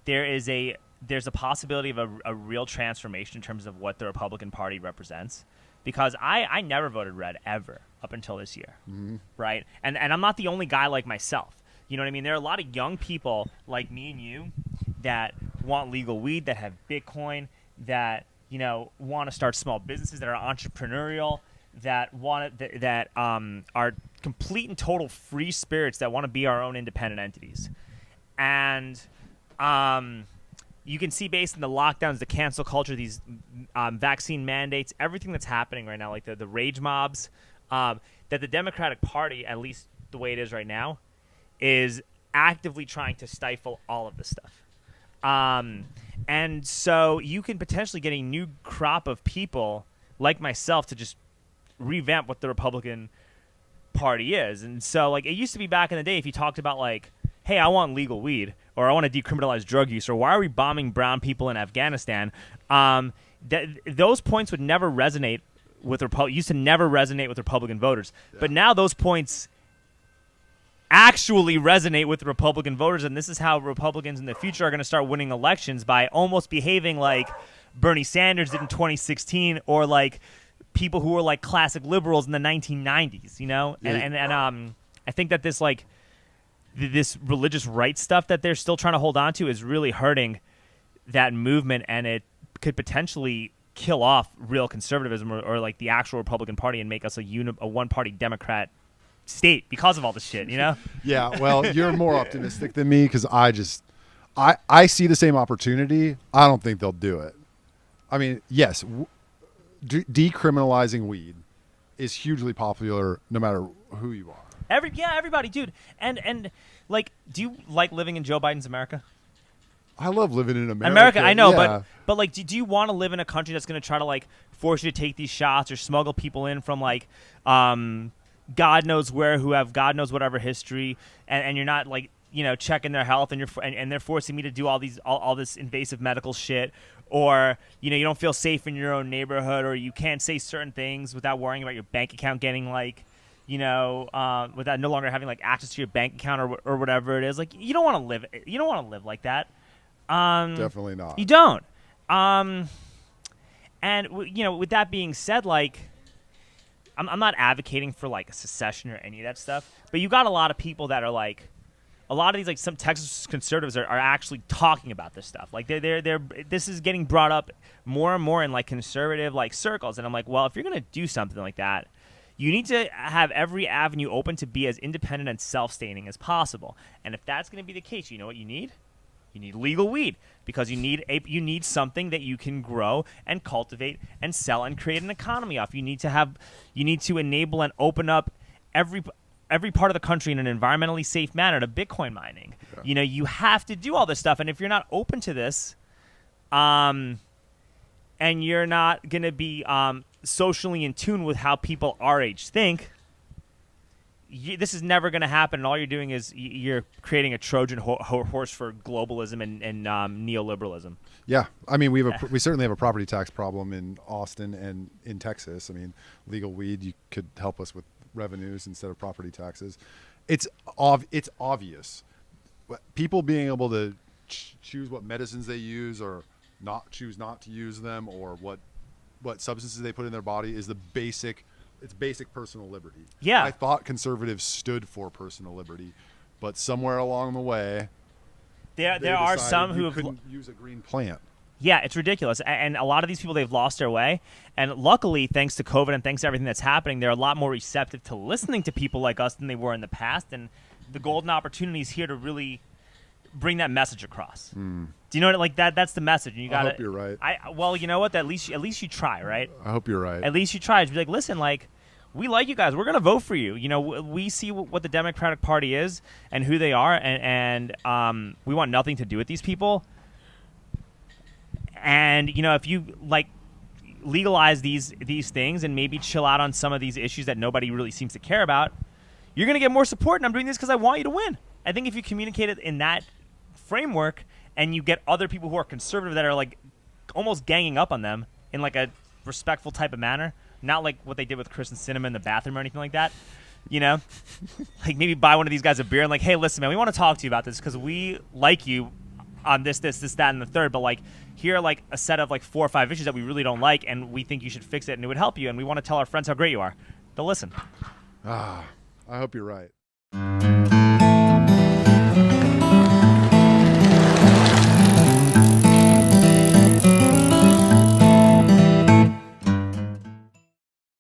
there's a possibility of a real transformation in terms of what the Republican Party represents. Because I never voted red ever up until this year, right? And I'm not the only guy like myself. You know what I mean? There are a lot of young people like me and you that want legal weed, that have Bitcoin, that want to start small businesses, that are entrepreneurial, that are complete and total free spirits that want to be our own independent entities. And you can see based on the lockdowns, the cancel culture, these vaccine mandates, everything that's happening right now, like the rage mobs, that the Democratic Party, at least the way it is right now, is actively trying to stifle all of this stuff. And so you can potentially get a new crop of people like myself to just revamp what the Republican Party is. And so, like, it used to be back in the day, if you talked about, like, hey, I want legal weed, or I want to decriminalize drug use, or why are we bombing brown people in Afghanistan, those points would never resonate with used to never resonate with Republican voters. Yeah. But now those points actually resonate with Republican voters, and this is how Republicans in the future are going to start winning elections, by almost behaving like Bernie Sanders did in 2016, or like people who were like classic liberals in the 1990s, Yeah. And I think that this religious right stuff that they're still trying to hold on to is really hurting that movement, and it could potentially kill off real conservatism or like the actual Republican Party and make us a one-party Democrat state because of all this shit, Yeah, well, you're more optimistic than me, because I see the same opportunity. I don't think they'll do it. I mean, yes, decriminalizing weed is hugely popular no matter who you are. Everybody, dude. And like, do you like living in Joe Biden's America? I love living in America. I know, yeah. but like, do you want to live in a country that's going to try to like force you to take these shots or smuggle people in from like God knows where, who have God knows whatever history, and you're not like checking their health, and they're forcing me to do all this invasive medical shit, or you don't feel safe in your own neighborhood, or you can't say certain things without worrying about your bank account getting like without no longer having like access to your bank account or whatever it is. Like, you don't want to live like that. Definitely not. You don't. And with that being said, like, I'm not advocating for like a secession or any of that stuff, but you got a lot of people that are like, a lot of these like some Texas conservatives are actually talking about this stuff. Like this is getting brought up more and more in like conservative like circles, and I'm like, well, if you're gonna do something like that, you need to have every avenue open to be as independent and self-sustaining as possible. And if that's going to be the case, you know what you need? You need legal weed, because you need something that you can grow and cultivate and sell and create an economy off. You need to enable and open up every part of the country in an environmentally safe manner to Bitcoin mining. Yeah. You have to do all this stuff, and if you're not open to this, and you're not going to be socially in tune with how people our age think, this is never going to happen, and all you're doing is you're creating a Trojan horse for globalism and neoliberalism. Yeah, I mean, we certainly have a property tax problem in Austin and in Texas. I mean, legal weed could help us with revenues instead of property taxes. It's obvious. People being able to choose what medicines they use or choose not to use them, or what substances they put in their body is basic personal liberty. Yeah. I thought conservatives stood for personal liberty, but somewhere along the way, there are some who couldn't use a green plant. Yeah, it's ridiculous. And a lot of these people, they've lost their way. And luckily, thanks to COVID and thanks to everything that's happening, they're a lot more receptive to listening to people like us than they were in the past. And the golden opportunity is here to really bring that message across. Do you know what? Like that's the message. And you got. I hope you're right. Well, you know what? At least you try, right? I hope you're right. At least you try. Just be like, listen, like, we like you guys. We're gonna vote for you. We see what the Democratic Party is and who they are, and we want nothing to do with these people. And if you like legalize these things and maybe chill out on some of these issues that nobody really seems to care about, you're gonna get more support. And I'm doing this because I want you to win. I think if you communicate it in that framework, and you get other people who are conservative that are like almost ganging up on them in like a respectful type of manner, not like what they did with Kristen Sinema in the bathroom or anything like that, like maybe buy one of these guys a beer and like, hey, listen, man, we want to talk to you about this because we like you on this, that, and the third, but like here are like a set of like 4 or 5 issues that we really don't like, and we think you should fix it, and it would help you, and we want to tell our friends how great you are. They'll listen. I hope you're right.